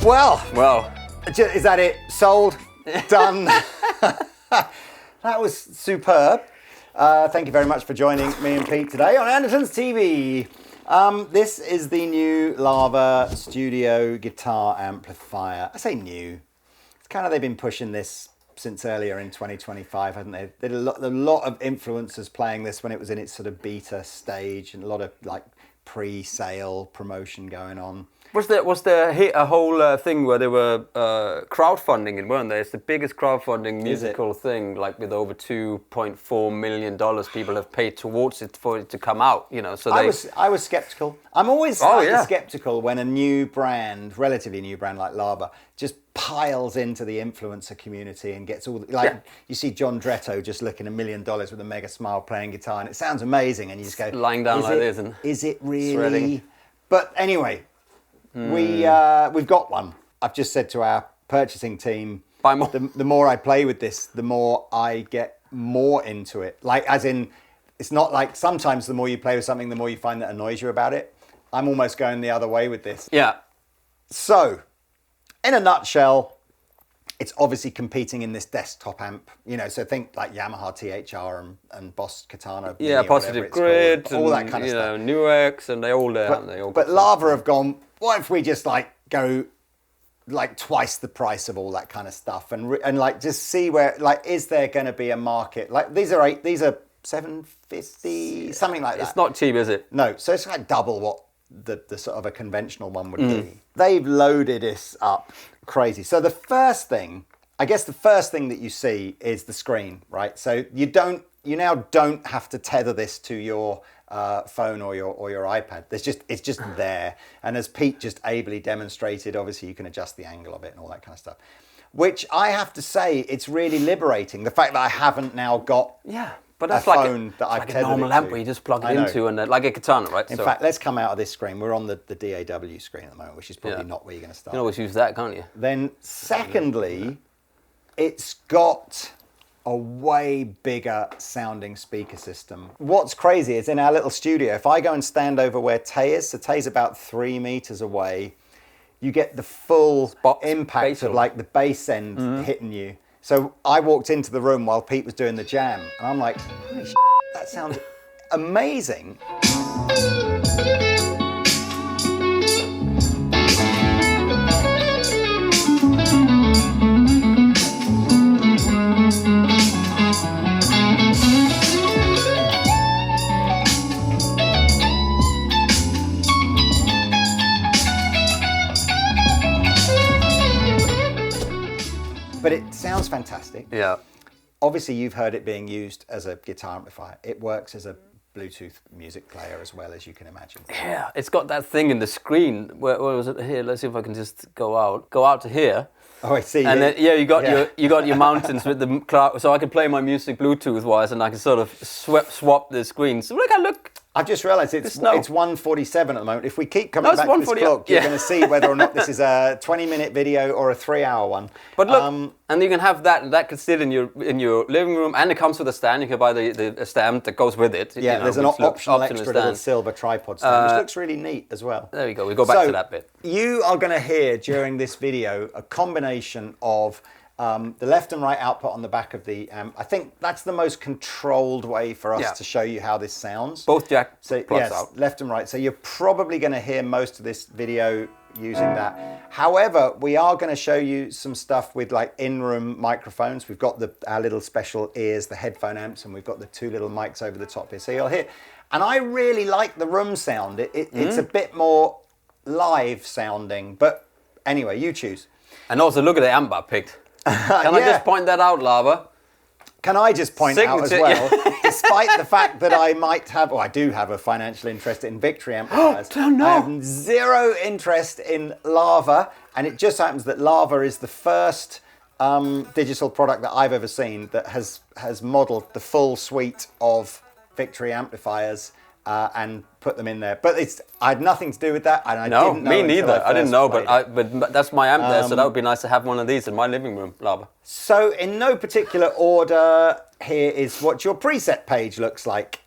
Well, is that it? Sold? Done? That was superb. Thank you very much for joining me and Pete today on Andertons TV. This is the new Lava Studio guitar amplifier. I say new. It's kind of, they've been pushing this since earlier in 2025, haven't they? There are a lot of influencers playing this when it was in its sort of beta stage, and a lot of like pre-sale promotion going on. Was there a whole thing where they were crowdfunding it, weren't they? It's the biggest crowdfunding musical thing, like with over $2.4 million people have paid towards it for it to come out, you know. So I was skeptical. I'm always skeptical when a new brand, relatively new brand like Lava, just piles into the influencer community and gets all you see John Dretto just looking $1 million with a mega smile playing guitar, and it sounds amazing, and you just go lying down like this and is it really? Shredding. But anyway. We've got one. I've just said to our purchasing team, buy more. The more I play with this, the more I get more into it. Like, as in, it's not like sometimes the more you play with something, the more you find that annoys you about it. I'm almost going the other way with this. Yeah. So, in a nutshell, it's obviously competing in this desktop amp. You know, so think like Yamaha THR and Boss Katana. Yeah, Positive Grid, all that kind of stuff. Nuix, and they all there. But Lava have gone, what if we just like go like twice the price of all that kind of stuff, and like just see where, like, is there going to be a market? Like these are $750, something like that. It's not cheap, is it? No, so it's like double what the sort of a conventional one would be. They've loaded this up crazy. So the first thing that you see is the screen, right? So you now don't have to tether this to your phone or your iPad. It's just there. And as Pete just ably demonstrated, obviously you can adjust the angle of it and all that kind of stuff. Which I have to say, it's really liberating. The fact that I haven't now got but that's a phone that I've tethered a normal amp where you just plug it into, and like a Katana, right? In fact, let's come out of this screen. We're on the DAW screen at the moment, which is probably not where you're going to start. You can always use that, can't you? Then secondly, it's got a way bigger sounding speaker system. What's crazy is in our little studio, if I go and stand over where Tay is, so Tay's about 3 meters away, you get the full impact of like the bass end hitting you. So I walked into the room while Pete was doing the jam, and I'm like, holy shit, that sounds amazing. But it sounds fantastic. Yeah. Obviously, you've heard it being used as a guitar amplifier. It works as a Bluetooth music player as well, as you can imagine. Yeah, it's got that thing in the screen. Where was it? Here, let's see if I can just go out to here. Oh, I see. And then, you got your mountains with the cloud, so I can play my music Bluetooth wise, and I can sort of swap the screen. So look. I've just realised it's 1:47 at the moment. If we keep coming back to this clock, you're going to see whether or not this is a 20-minute video or a 3-hour one. But look, and you can have that could sit in your living room, and it comes with a stand. You can buy the stand that goes with it. Yeah, there's an optional extra little silver tripod stand, which looks really neat as well. There we go. We go back to that bit. You are going to hear during this video a combination of the left and right output on the back of the amp. I think that's the most controlled way for us to show you how this sounds. Both jack plugs out. Left and right. So you're probably going to hear most of this video using that. However, we are going to show you some stuff with like in-room microphones. We've got our little special ears, the headphone amps, and we've got the 2 little mics over the top here. So you'll hear. And I really like the room sound. It's a bit more live sounding. But anyway, you choose. And also look at the amp I picked. Can I just point that out, Lava? Can I just point out as well, despite the fact that I do have a financial interest in Victory amplifiers, I have zero interest in Lava, and it just happens that Lava is the first digital product that I've ever seen that has modelled the full suite of Victory amplifiers and put them in there. But I had nothing to do with that, and I No, didn't know me until neither. I didn't first know, played but that's my amp there, so that would be nice to have one of these in my living room, Lava. So in no particular order, here is what your preset page looks like.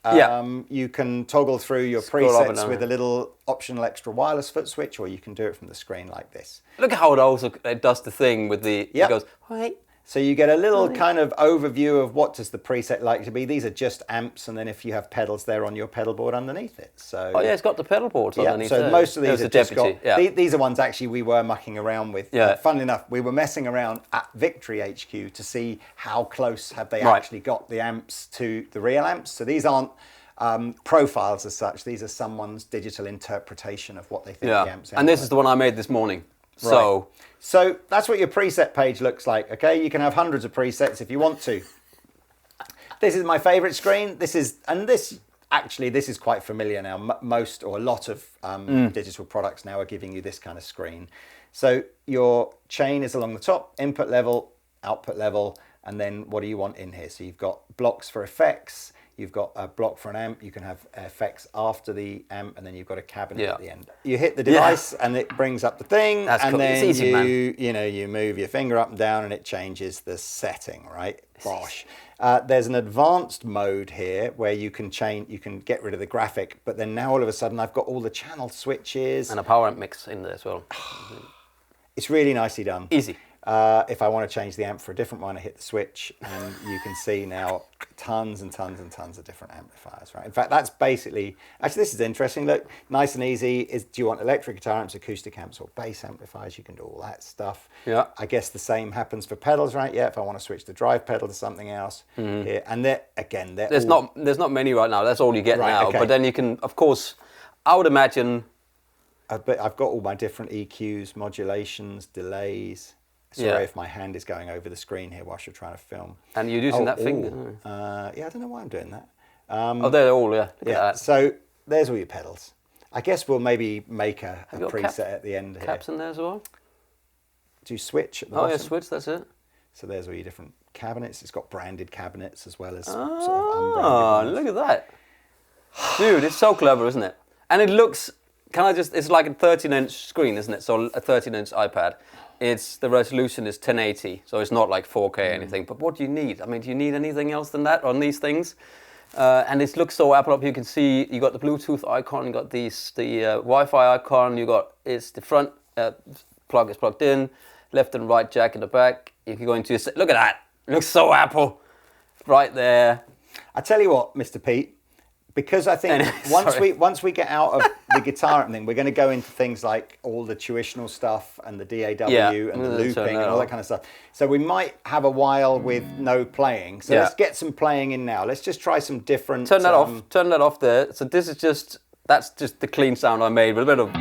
You can toggle through your presets with a little optional extra wireless foot switch, or you can do it from the screen like this. Look at how it does the thing with the... It goes, hey. So you get a little kind of overview of what does the preset like to be. These are just amps, and then if you have pedals, they're on your pedal board underneath it. So it's got the pedal boards underneath. So most of these are just got. Yeah. These are ones actually we were mucking around with. Yeah. Funnily enough, we were messing around at Victory HQ to see how close have they actually got the amps to the real amps. So these aren't profiles as such. These are someone's digital interpretation of what they think the amps. And this is the one I made this morning. Right. So that's what your preset page looks like. Okay, you can have hundreds of presets if you want to. This is my favorite screen. This is quite familiar now. Most or a lot of digital products now are giving you this kind of screen. So your chain is along the top, input level, output level, and then what do you want in here? So you've got blocks for effects. You've got a block for an amp. You can have effects after the amp, and then you've got a cabinet at the end. You hit the device, and it brings up the thing, and then it's easy, you move your finger up and down, and it changes the setting. Right? Bosh. There's an advanced mode here where you can get rid of the graphic, but then now all of a sudden I've got all the channel switches and a power amp mix in there as well. It's really nicely done. Easy. If I want to change the amp for a different one, I hit the switch, and you can see now tons and tons and tons of different amplifiers. Right. In fact, that's basically. Actually, this is interesting. Look, nice and easy. Do you want electric guitar amps, acoustic amps, or bass amplifiers? You can do all that stuff. Yeah. I guess the same happens for pedals, right? Yeah. If I want to switch the drive pedal to something else, here, and there's not many right now. That's all you get now. Okay. But then you can, of course, I would imagine. I've got all my different EQs, modulations, delays. Sorry if my hand is going over the screen here whilst you're trying to film. And you're using that finger. I don't know why I'm doing that. They're all, Look at that. So there's all your pedals. I guess we'll maybe make a preset at the end here. Caps in there as well? Do you switch at the bottom? Switch, that's it. So there's all your different cabinets. It's got branded cabinets as well as sort of unbranded ones. Look at that. Dude, it's so clever, isn't it? And it looks, it's like a 13-inch screen, isn't it? So a 13-inch iPad. The resolution is 1080, so it's not like 4K or anything. But what do you need? I mean, do you need anything else than that on these things? And it looks so Apple up. You can see you got the Bluetooth icon, you got the Wi-Fi icon. It's the front plug is plugged in, left and right jack in the back. If you go into look at that, it looks so Apple, right there. I tell you what, Mr. Pete. Because I think once we get out of the guitar thing, we're going to go into things like all the tuitional stuff and the DAW and the looping and all that kind of stuff. So we might have a while with no playing. So let's get some playing in now. Let's just try some different. Turn that off. Turn that off there. So this is that's just the clean sound I made with a bit of.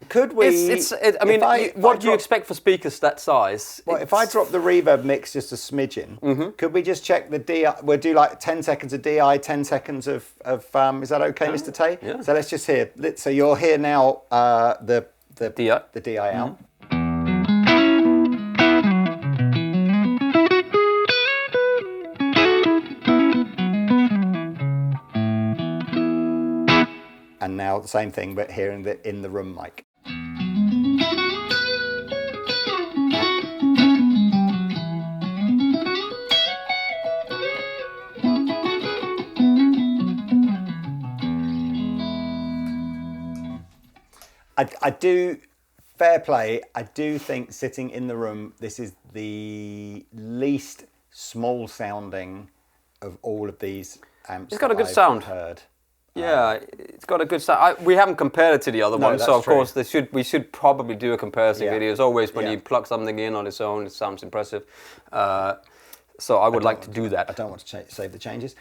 Could we? What do you expect for speakers that size? Well, if I drop the reverb mix just a smidgen, could we just check the DI? We'll do like 10 seconds of DI, 10 seconds of is that okay, Mr. Tay? Yeah. So let's just hear. So you'll hear now the DI. The DI out. And now the same thing, but here in the room mic. I do, fair play, I do think sitting in the room, this is the least small sounding of all of these amps. It's got a good sound. Heard. Yeah, it's got a good sound. We haven't compared it to the other ones, so of course we should probably do a comparison video. As always, when you plug something in on its own, it sounds impressive. So I would like to do that. I don't want to save the changes.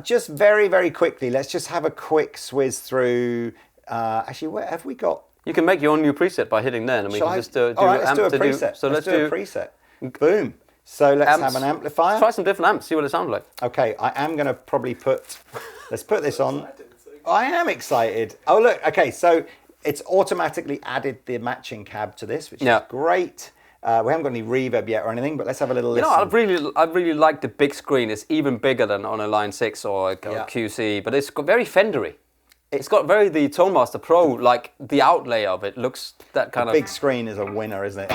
Just very, very quickly, let's just have a quick swizz through. Actually, have we got You can make your own new preset by hitting there, and we can just do all right, let's do a preset. So let's do a preset. Boom. So let's have an amplifier. Let's try some different amps, see what it sounds like. Okay, I am going to probably let's put this on. I am excited. Oh, look, okay, so it's automatically added the matching cab to this, which is great. We haven't got any reverb yet or anything, but let's have a little listen. I really like the big screen. It's even bigger than on a Line 6 or a QC, but it's got very Fendery. It's got the Tonemaster Pro, like the outlay of it looks that kind of... Big screen is a winner, isn't it?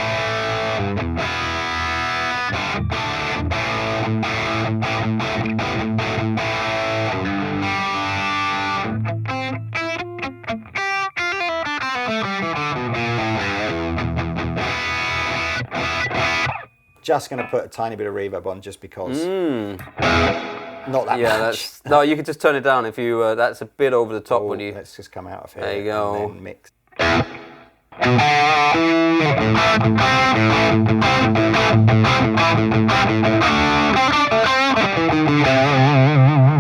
Just going to put a tiny bit of reverb on just because. Not that much. No, you can just turn it down if you. That's a bit over the top when you. Let's just come out of here. There you go. And then mix.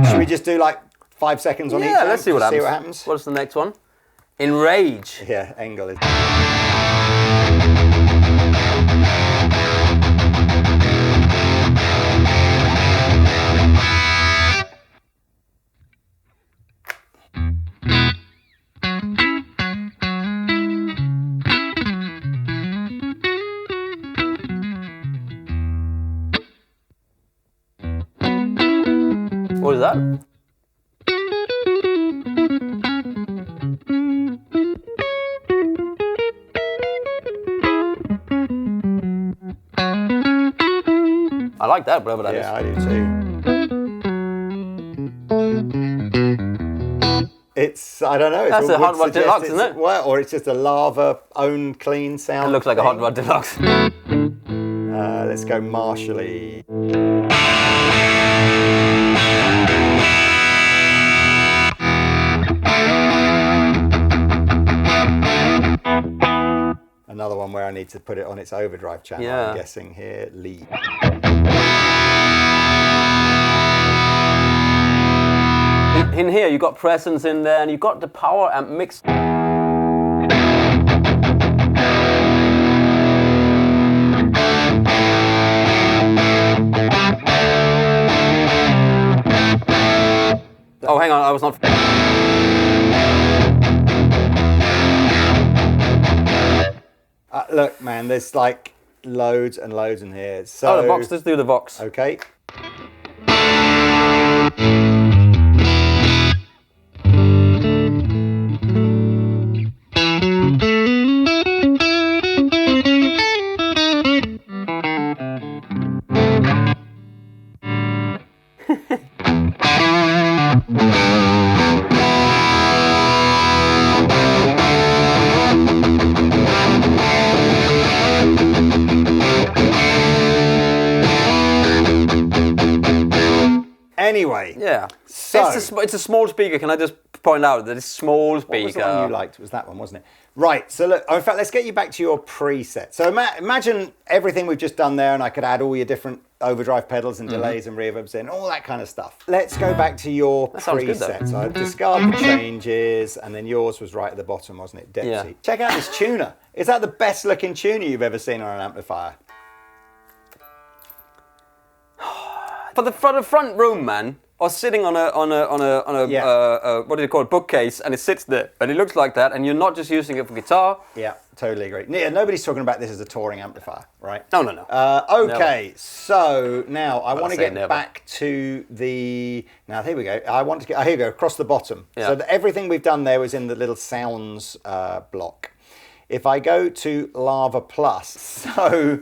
Should we just do like 5 seconds on each? Yeah, let's see what happens. See what happens. What's the next one? Enrage. Yeah, Engel is. What is that? I like that, whatever that is. Yeah, I do too. It's, I don't know. That's a Hot Rod Deluxe, isn't it? Well, or it's just a Lava own clean sound. It looks like a Hot Rod Deluxe. Let's go Marshally. Another one where I need to put it on its overdrive channel, I'm guessing here, Lee. In here, you've got presence in there, and you've got the power amp mix. Oh, hang on, I was not... Look, man, there's like loads and loads in here. So, the Vox, let's do the Vox. Okay. Anyway, so it's a small speaker. Can I just point out that it's small speaker? What was the one you liked? It was that one, wasn't it? Right. So look, in fact, let's get you back to your preset. So imagine everything we've just done there, and I could add all your different overdrive pedals and delays and reverbs in, all that kind of stuff. Let's go back to your preset. So I discard the changes, and then yours was right at the bottom, wasn't it? Depth seat. Check out this tuner. Is that the best looking tuner you've ever seen on an amplifier? For the front room, man, or sitting on a what do you call it, bookcase, and it sits there, and it looks like that, and you're not just using it for guitar. Yeah, totally agree. Yeah, nobody's talking about this as a touring amplifier, right? No. Okay, so now I want to get back to the. Now here we go. I want to get. Here we go. Across the bottom. Yeah. So everything we've done there was in the little sounds block. If I go to Lava Plus, so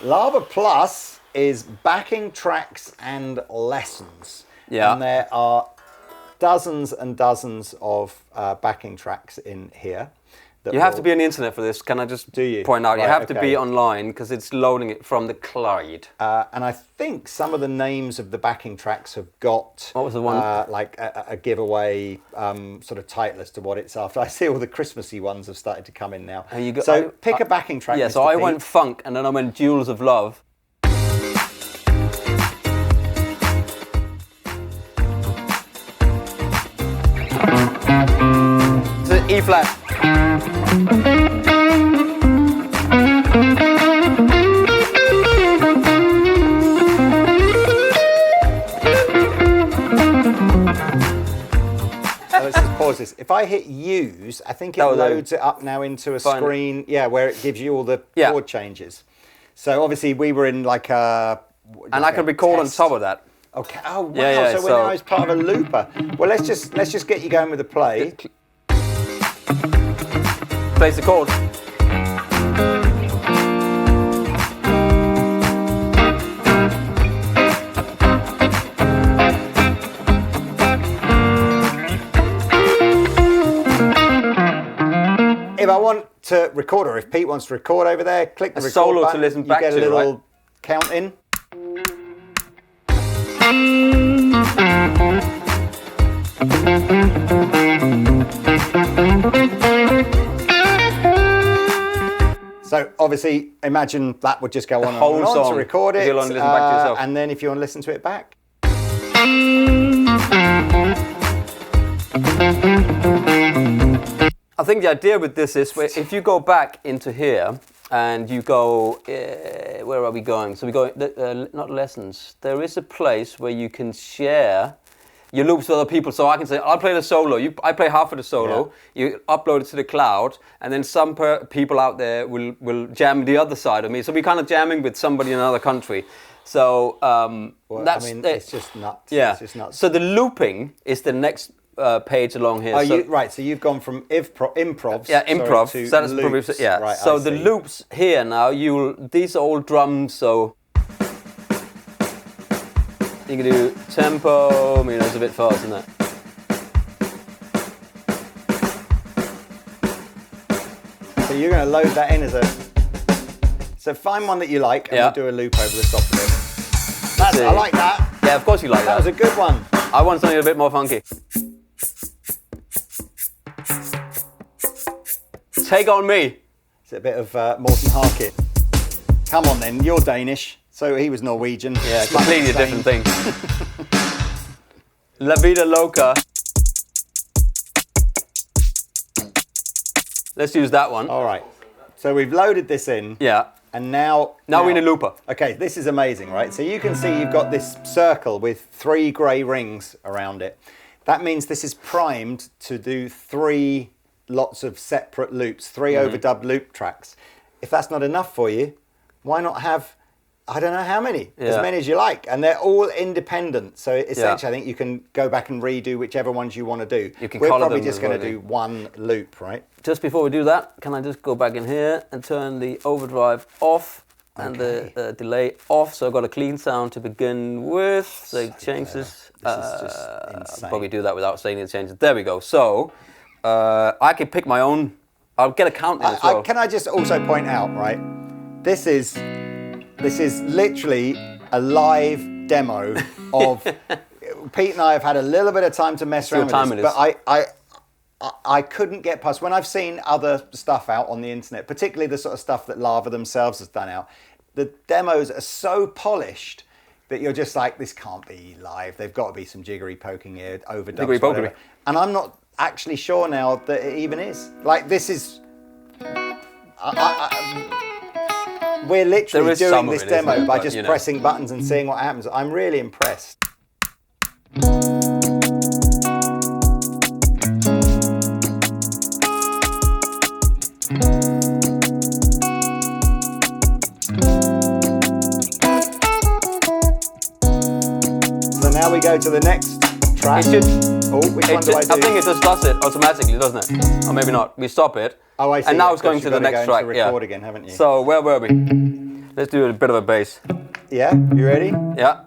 Lava Plus is backing tracks and lessons. Yeah. And there are dozens and dozens of backing tracks in here. You have to be on the internet for this. Can I just point out? Right, you have to be online because it's loading it from the Clyde. And I think some of the names of the backing tracks have got what was the one? Like a giveaway sort of title as to what it's after. I see all the Christmassy ones have started to come in now. So pick a backing track. Yeah, Mr. so I Pete. went funk and then I went Jewels of Love. E flat. Let's just pause this. If I hit use, I think it loads it up now into a screen, where it gives you all the chord changes. So obviously we were in like a... And I can record on top of that. Okay. Oh wow! So we're now as part of a looper. Well, let's just get you going with the play. Plays the chord. If I want to record, or if Pete wants to record over there, click the record solo button, to listen back to, you get a little count in. So obviously, imagine that would just go on and on to record it, listen back to yourself. And then if you want to listen to it back. I think the idea with this is if you go back into here and you go, where are we going? So we go, not lessons. There is a place where you can share your loops with other people. So I can say, I'll play the solo. I play half of the solo. Yeah. You upload it to the cloud, and then some people out there will jam the other side of me. So we're kind of jamming with somebody in another country. So it's just nuts. Yeah. It's just nuts. So the looping is the next page along here. So you've gone from improvs. Yeah, improv. To so that's loops. probably, yeah. Right, so the loops here now, these are all drums. So you can do tempo. I mean, it's a bit fast, isn't it? So you're going to load that in as a. So find one that you like, and we'll do a loop over the top of it. I like that. Yeah, of course you like that. That was a good one. I want something a bit more funky. Take on me. It's a bit of Morten Harket. Come on then, you're Danish, so he was Norwegian. Yeah, completely different thing. La Vida Loca. Let's use that one. All right. So we've loaded this in. Yeah. And now we're in a looper. Okay, this is amazing, right? So you can see you've got this circle with 3 grey rings around it. That means this is primed to do 3 lots of separate loops, 3 overdub loop tracks. If that's not enough for you, why not have, I don't know how many, as many as you like. And they're all independent. So essentially, I think you can go back and redo whichever ones you want to do. We're probably just going to do one loop, right? Just before we do that, can I just go back in here and turn the overdrive off and the delay off, so I've got a clean sound to begin with. So change this. This is just insane. I'll probably do that without saying the changes. There we go. So I can pick my own. I'll get a count in as well. Can I just also point out, right? This is literally a live demo of. Pete and I have had a little bit of time to mess around with this, but I couldn't get past, when I've seen other stuff out on the internet, particularly the sort of stuff that Lava themselves has done out, the demos are so polished that you're just like, this can't be live. They've got to be some jiggery poking here, overdubs, whatever. And I'm not actually sure now that it even is. Like, this is... we're literally doing this demo by just pressing buttons and seeing what happens. I'm really impressed. Now we go to the next track. Which one do I do? I think it just does it automatically, doesn't it? Or maybe not. We stop it. Oh, I see. And now it's going to the next track. Record again, haven't you? So where were we? Let's do a bit of a bass. Yeah, you ready? Yeah.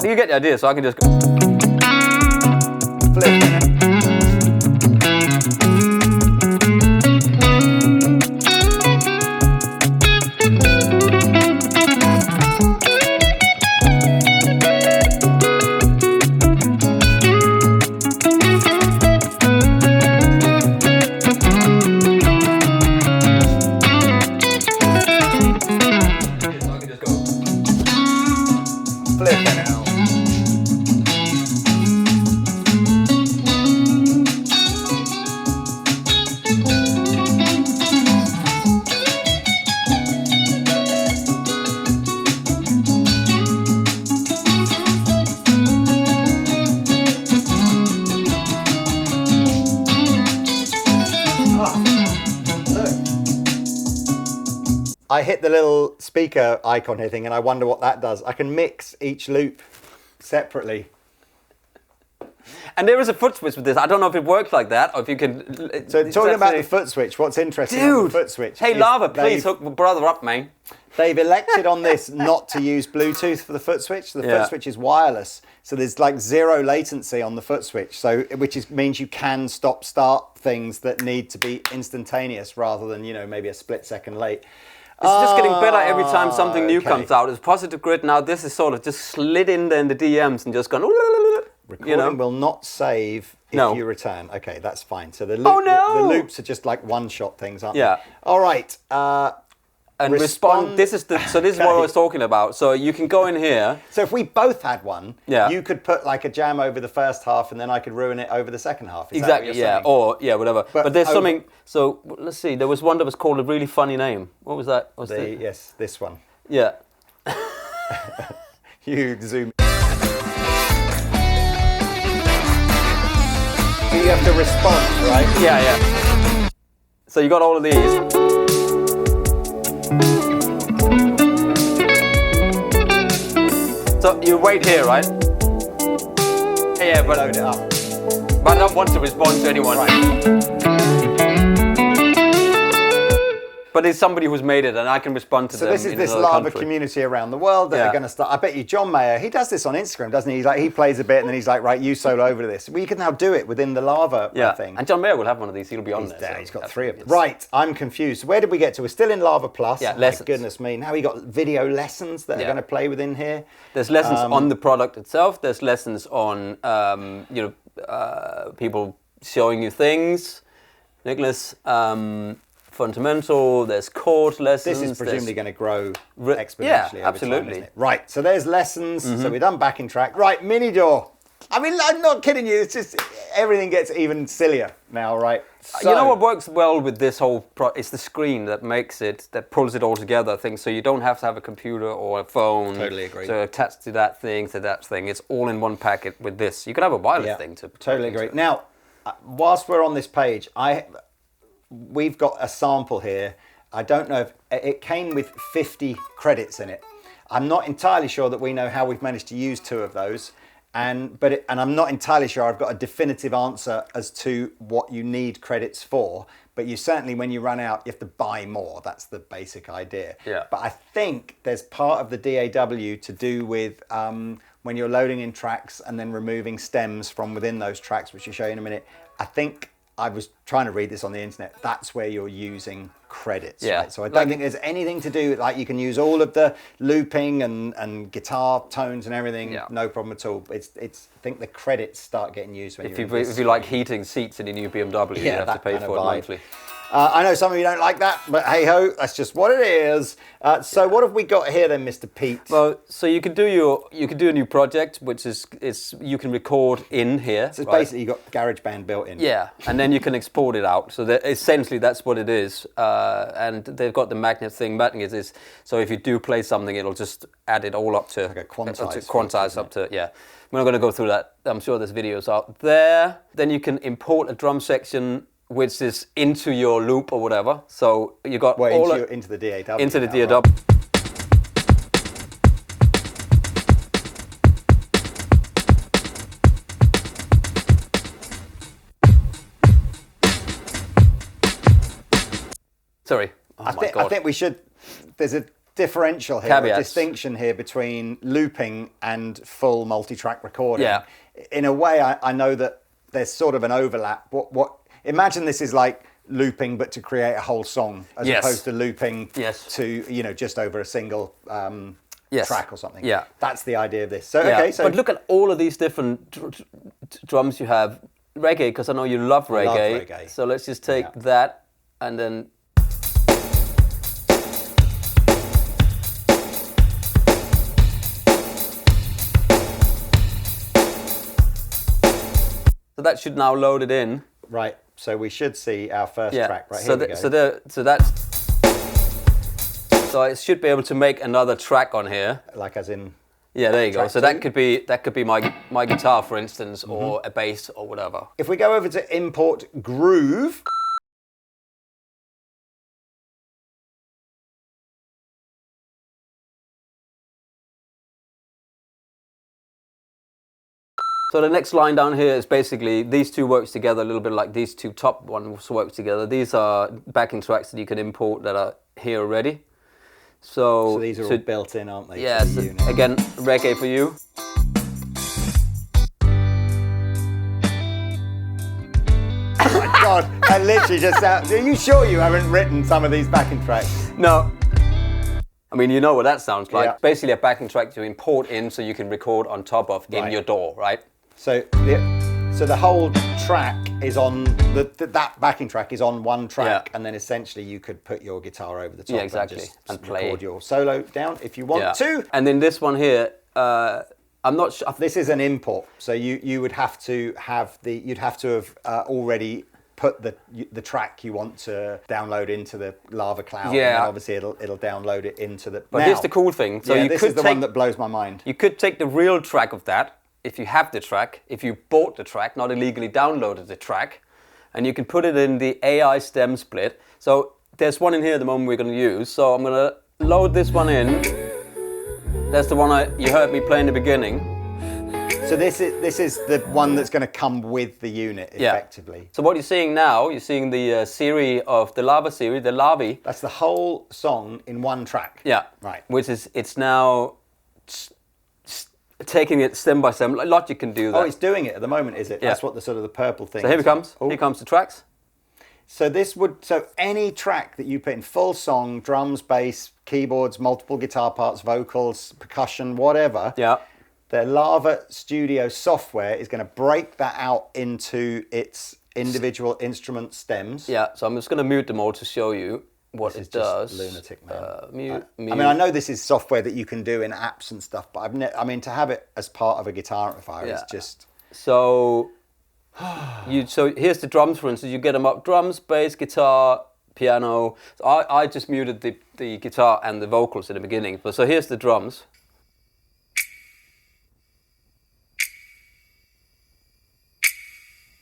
You get the idea, so I can just go. Flip. I hit the little speaker icon here thing, and I wonder what that does. I can mix each loop separately. And there is a foot switch with this. I don't know if it works like that, or if you can... So talking about the foot switch, what's interesting on the foot switch... Hey, Lava, please hook my brother up, man. They've elected on this not to use Bluetooth for the foot switch. The foot switch is wireless. So there's like 0 latency on the foot switch, so means you can stop-start things that need to be instantaneous rather than, maybe a split second late. It's just getting better every time something new comes out. It's Positive Grid now. This is sort of just slid in there in the DMs and just gone... Recording will not save if you return. Okay, that's fine. So the loops are just like one-shot things, aren't they? All right. And respond. This is what I was talking about. So you can go in here. So if we both had one, you could put like a jam over the first half, and then I could ruin it over the second half. Is exactly. That what you're saying? Or whatever. But there's something. So let's see. There was one that was called a really funny name. What was that? Yes, this one. Yeah. You zoom. So you have to respond, right? Yeah. So you got all of these. So you wait here, right? Yeah, but load it up. But I don't want to respond to anyone. Right. But it's somebody who's made it, and I can respond to them. So this is this Lava community around the world that are going to start. I bet you John Mayer, he does this on Instagram, doesn't he? He plays a bit, and then he's like, right, you solo over to this. We can now do it within the Lava thing. And John Mayer will have one of these. He'll be on there. He's got 3 of them. Right, I'm confused. Where did we get to? We're still in Lava Plus. Yeah, lessons. My goodness me. Now we got video lessons that are going to play within here. There's lessons on the product itself. There's lessons on people showing you things. Nicholas. Fundamental, there's chord lessons. This is presumably going to grow exponentially over absolutely. time, isn't it? Right, so there's lessons. So we've done backing track. Right, miniDAW. I mean, I'm not kidding you. It's just everything gets even sillier now, right? So, you know what works well with this whole it's the screen that makes it, that pulls it all together. Things so you don't have to have a computer or a phone. Totally agree. So attached to that thing, It's all in one packet with this. You can have a wireless thing to. Totally agree. Now, whilst we're on this page, we've got a sample here. I don't know if it came with 50 credits in it. I'm not entirely sure that we know how we've managed to use 2 of those, and I'm not entirely sure I've got a definitive answer as to what you need credits for. But you certainly, when you run out, you have to buy more. That's the basic idea. Yeah. But I think there's part of the DAW to do with when you're loading in tracks and then removing stems from within those tracks, which I'll show you in a minute. I think I was trying to read this on the internet. That's where you're using credits. Yeah. Right? So I don't think there's anything to do with, like, you can use all of the looping and guitar tones and everything. Yeah. No problem at all. It's I think the credits start getting used when if you like heating seats in your new BMW, you have to pay for it monthly. I know some of you don't like that, but hey ho, that's just what it is. So what have we got here then, Mr. Pete? Well, so you could do a new project, which is you can record in here. So it's basically you've got GarageBand built in. Yeah, and then you can export it out. So essentially that's what it is. And they've got the magnet thing. Magnet is so if you do play something, it'll just add it all up to like a quantize. Quantize up to We're not going to go through that. I'm sure there's videos out there. Then you can import a drum section, which is into your loop or whatever. So you got into the DAW. Into the DAW. Sorry. I think we should. There's a differential here, a distinction here between looping and full multi-track recording. Yeah. In a way, I know that there's sort of an overlap. Imagine this is like looping, but to create a whole song, as opposed to looping to just over a single track or something. Yeah, that's the idea of this. So okay, so but look at all of these different drums you have. Reggae, because I know you love reggae. I love reggae. So let's just take that and then. So that should now load it in. Right. So we should see our first track right here. So it should be able to make another track on here. Like as in. Yeah, there you go. So that could be my guitar, for instance, or a bass or whatever. If we go over to import groove. So the next line down here is basically these two works together a little bit like these two top ones work together. These are backing tracks that you can import that are here already. So these are all built in, aren't they? Yeah, so again, reggae for you. Oh my God, I literally just are you sure you haven't written some of these backing tracks? No. I mean, you know what that sounds like. Yeah. Basically a backing track to import in so you can record on top of in your DAW, right? So the whole track is on, that backing track is on one track, and then essentially you could put your guitar over the top and play. Record your solo down if you want to. And then this one here, I'm not sure. This is an import, so you would have to have you'd have to have already put the track you want to download into the Lava Cloud. Yeah. And obviously it'll download it into the. But here's the cool thing. So this is the one that blows my mind. You could take the real track of that, if you have the track, if you bought the track, not illegally downloaded the track, and you can put it in the AI stem split. So there's one in here at the moment we're going to use. So I'm going to load this one in. That's the one you heard me play in the beginning. So this is the one that's going to come with the unit, effectively. Yeah. So what you're seeing now, you're seeing the series of the Lava series, the Lavi. That's the whole song in one track. Yeah. Right. Which is, it's now taking it stem by stem. Logic can do that. Oh, it's doing it at the moment, is it? Yeah. That's what the sort of the purple thing. So here it comes. Oh. Here comes the tracks. So any track that you put in full song, drums, bass, keyboards, multiple guitar parts, vocals, percussion, whatever. Yeah. The Lava Studio software is going to break that out into its individual instrument stems. Yeah, so I'm just going to mute them all to show you what it does. Just lunatic, man. Mute. I mean, I know this is software that you can do in apps and stuff, but to have it as part of a guitar amplifier is just... So, so here's the drums, for instance. You get them up: drums, bass, guitar, piano. So I just muted the guitar and the vocals in the beginning. So here's the drums.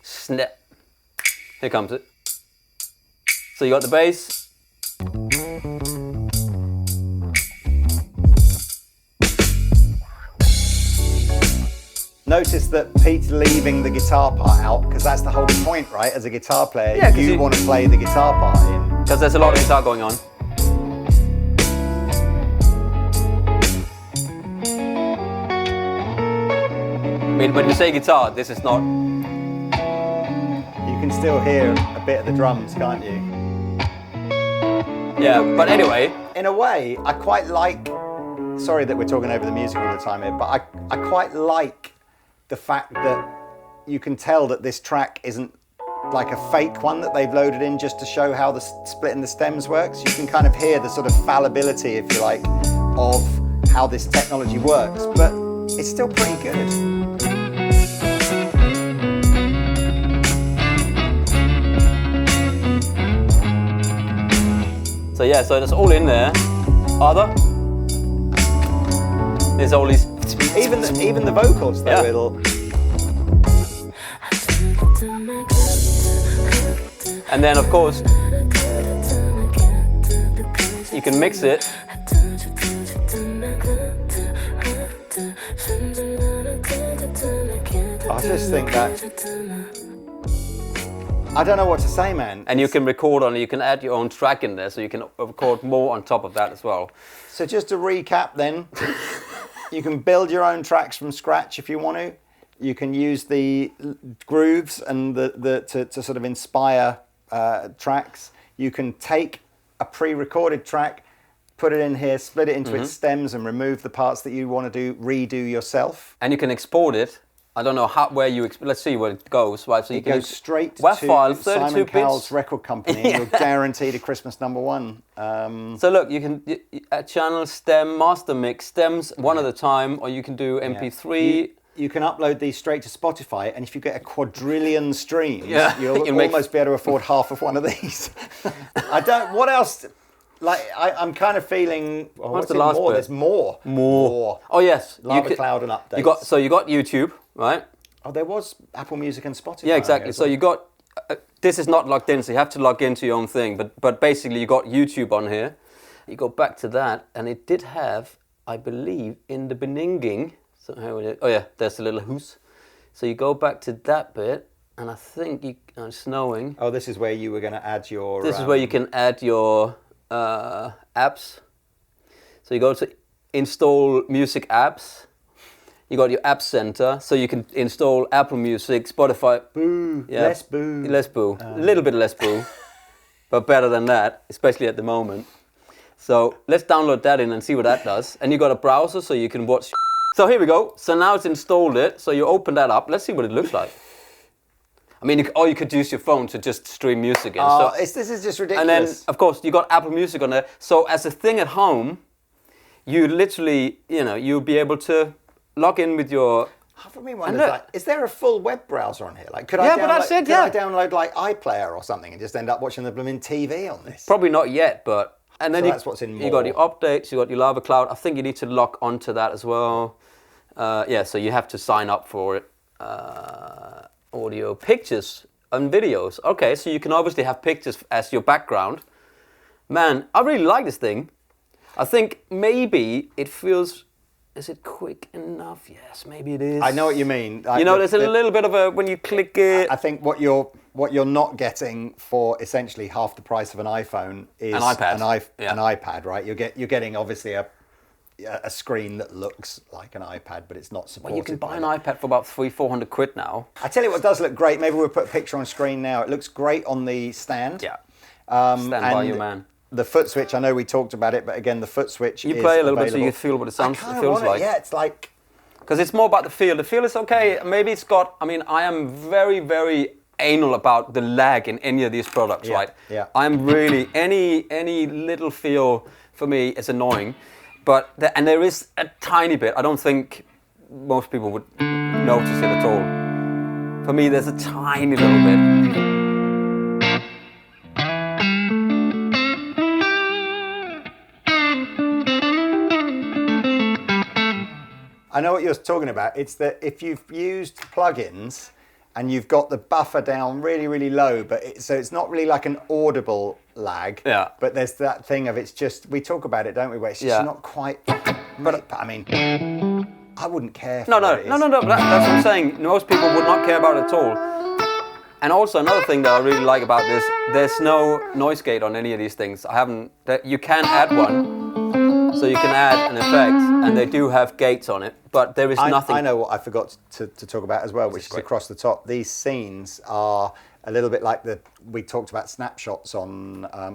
Snap. Here comes it. So you got the bass. Notice that Pete's leaving the guitar part out, because that's the whole point, right? As a guitar player, you want to play the guitar part in. Because there's a lot of guitar going on. I mean, when you say guitar, this is not... You can still hear a bit of the drums, can't you? Yeah, but anyway. In a way, I quite like... Sorry that we're talking over the music all the time here, but I quite like the fact that you can tell that this track isn't like a fake one that they've loaded in just to show how the splitting the stems works. You can kind of hear the sort of fallibility, if you like, of how this technology works, but it's still pretty good. So yeah, so that's all in there. Other. There's all these. Even the vocals though, it'll. And then of course you can mix it. I just think that I don't know what to say, man. And you can record on it, you can add your own track in there, so you can record more on top of that as well. So just to recap then, you can build your own tracks from scratch if you want to. You can use the grooves and to sort of inspire tracks. You can take a pre-recorded track, put it in here, split it into its stems and remove the parts that you want to redo yourself. And you can export it. I don't know where you... Let's see where it goes. Right, so you can go straight to file, Simon Cowell's record company and you're guaranteed a Christmas #1. So look, you can a channel, stem, master mix, stems one at a time, or you can do MP3. You can upload these straight to Spotify, and if you get a quadrillion streams, you'll almost be able to afford half of one of these. What else? Like, I'm kind of feeling, what's the last bit? There's more. Oh yes. Lava Cloud and updates. You got YouTube, right? Oh, there was Apple Music and Spotify. Yeah, exactly. So you got, this is not logged in, so you have to log into your own thing, but basically you got YouTube on here. You go back to that, and it did have, I believe, in the beninging, so how would it, oh yeah, there's a little who's. So you go back to that bit, and I think it's snowing. Oh, this is where you were going to add your... This is where you can add your apps. So you go to install music apps. You got your app center, so you can install Apple Music, Spotify. Boo. Yeah, Less boo. Less boo. A little bit less boo, but better than that, especially at the moment. So let's download that in and see what that does. And you got a browser, so you can watch. So here we go. So now it's installed it. So you open that up. Let's see what it looks like. I mean, or you could use your phone to just stream music in. Oh, this is just ridiculous. And then, of course, you got Apple Music on there. So as a thing at home, you literally, you'll be able to log in with your... Half of me wonders, is there a full web browser on here? Like, could I download like iPlayer or something and just end up watching the blooming TV on this? Probably not yet, but... And then that's what's in more. You got your updates, you got your Lava Cloud. I think you need to log onto that as well. So you have to sign up for it. Audio, pictures and videos. Okay, so you can obviously have pictures as your background. Man, I really like this thing. I think maybe it feels... Is it quick enough? Yes, maybe it is. I know what you mean. There's a little bit of a, when you click it... I think what you're not getting for essentially half the price of an iPhone is an iPad. An iPad, right? You're getting obviously a screen that looks like an iPad, but it's not supported. Well, you can buy an iPad for about $300-400 quid now. I tell you what does look great. Maybe we'll put a picture on screen now. It looks great on the stand. Yeah. Stand by you, man. The foot switch, I know we talked about it, but again, the foot switch is You play a little available. bit so you feel what it feels like. Yeah, it's like... Because it's more about the feel. The feel is okay. Maybe it's got... I mean, I am very, very anal about the lag in any of these products, right? Yeah. I'm really... Any little feel for me is annoying. But and there is a tiny bit. I don't think most people would notice it at all. For me, there's a tiny little bit. I know what you're talking about. It's that if you've used plugins and you've got the buffer down really, really low, but so it's not really like an audible lag. Yeah. But there's that thing of it's just, we talk about it, don't we? Where it's just not quite. But I mean, I wouldn't care. No. That's what I'm saying. Most people would not care about it at all. And also another thing that I really like about this, there's no noise gate on any of these things. You can add one. So you can add an effect, and they do have gates on it, but there is nothing. I know what I forgot to talk about as well, which is across the top. These scenes are a little bit like we talked about snapshots on a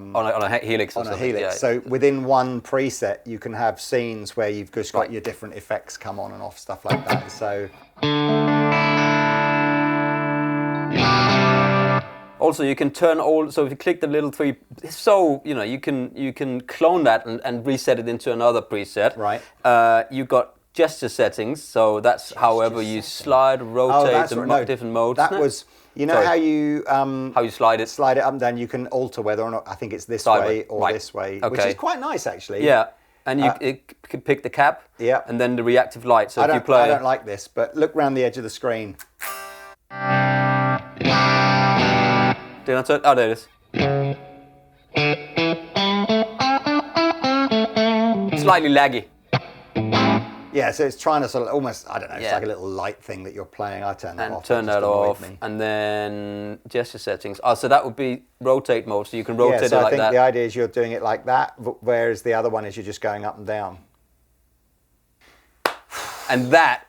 Helix. On a Helix. Yeah. So within one preset, you can have scenes where you've just got your different effects come on and off, stuff like that. So. Also, you can turn so if you click the little three, you can clone that and reset it into another preset. Right. You've got gesture settings, so that's however you slide, rotate, different modes. That was, how you slide it. Slide it up and down. You can alter whether or not, I think it's this way or this way, which is quite nice actually. Yeah. And you can pick the cap. Yeah. And then the reactive light. So I don't like this, but look around the edge of the screen. Did I turn? Oh, there it is. Slightly laggy. Yeah, so it's trying to sort of almost, I don't know, it's like a little light thing that you're playing. I turn that off. Turn that off. And then gesture settings. Oh, so that would be rotate mode, so you can rotate it like that. I think the idea is you're doing it like that, whereas the other one is you're just going up and down. And that.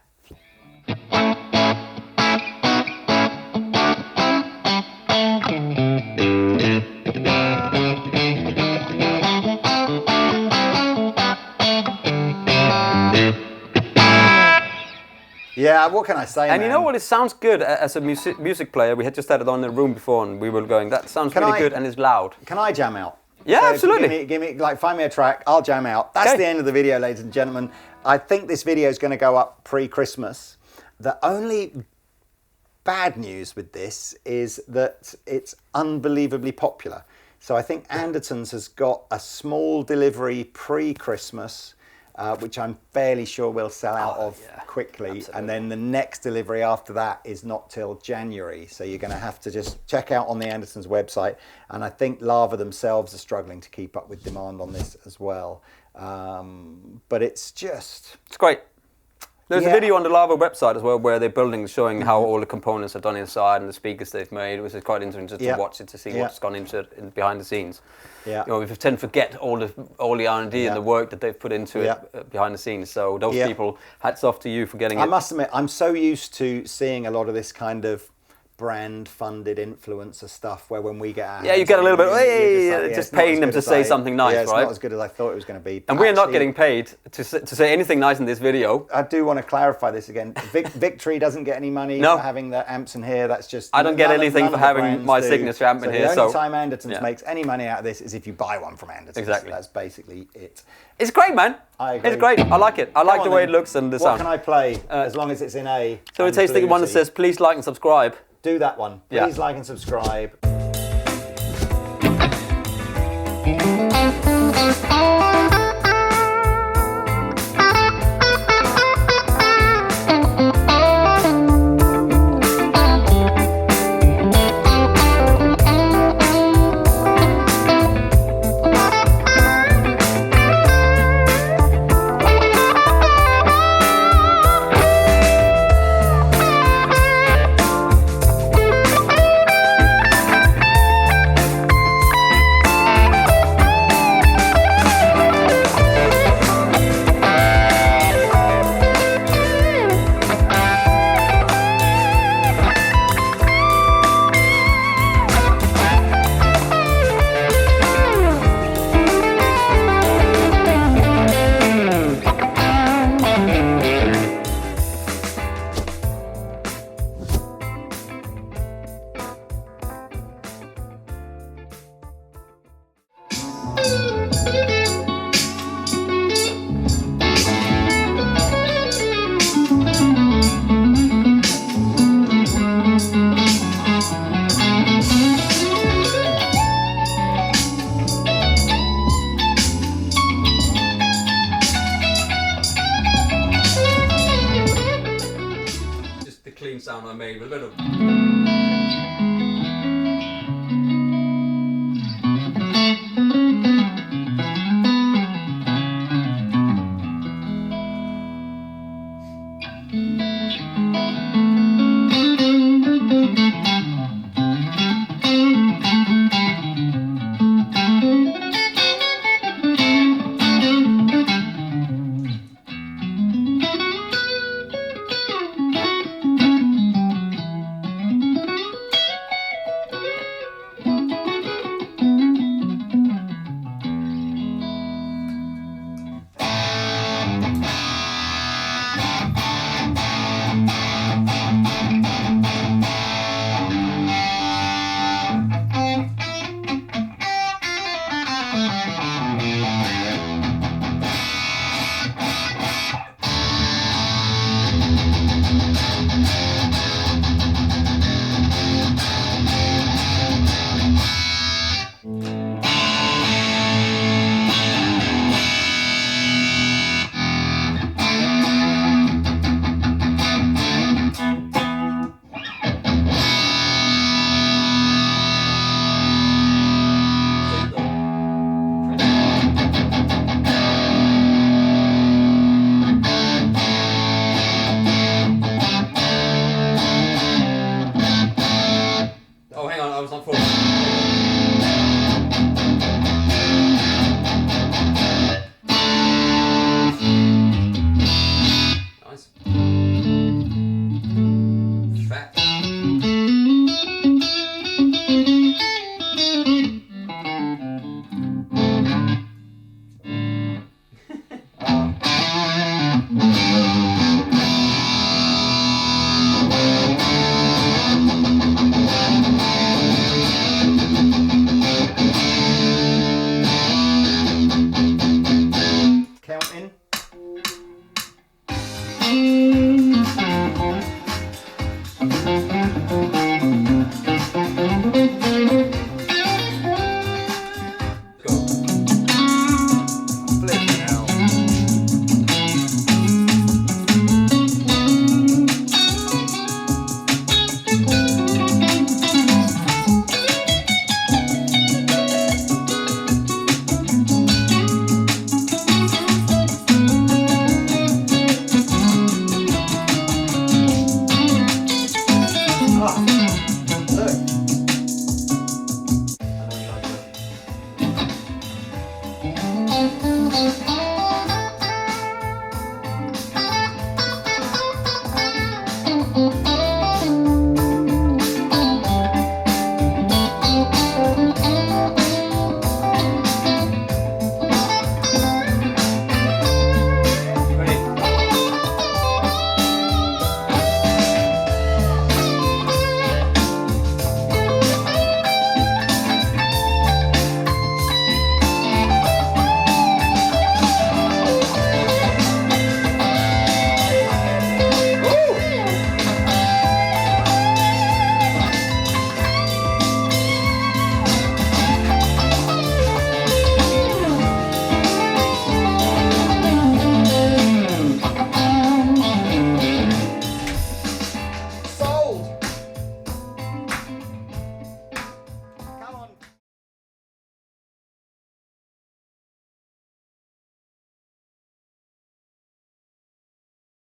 Yeah, what can I say, And you know what? It sounds good as a music player. We had just had it on in the room before, and we were going, that sounds really good, and it's loud. Can I jam out? Yeah, absolutely. Give me, find me a track, I'll jam out. That's the end of the video, ladies and gentlemen. I think this video is going to go up pre-Christmas. The only bad news with this is that it's unbelievably popular. So I think Andertons has got a small delivery pre-Christmas, which I'm fairly sure will sell out of quickly. Absolutely. And then the next delivery after that is not till January. So you're going to have to just check out on the Andertons website. And I think Lava themselves are struggling to keep up with demand on this as well. But it's great. There's a video on the Lava website as well where they're building, showing how all the components are done inside and the speakers they've made, which is quite interesting to watch it, to see what's gone into it behind the scenes. Yeah. You know, we tend to forget all the R&D and the work that they've put into it behind the scenes. So those people, hats off to you for getting it. I must admit, I'm so used to seeing a lot of this kind of brand-funded influencer stuff where when we get our you get a little bit, just paying them to say something nice, it's right? not as good as I thought it was going to be. And we're not getting paid to say anything nice in this video. I do want to clarify this again. Victory doesn't get any money for having the amps in here. That's just... I don't get anything for having my signature amp in here. The only time Andertons makes any money out of this is if you buy one from Andertons. Exactly. That's basically it. It's great, man. I agree. It's great. I like it. I like the way it looks and the sound. What can I play as long as it's in A? So it takes the one that says, please like and subscribe. Do that one. Please like and subscribe. Sound I made with a bit of... Bye.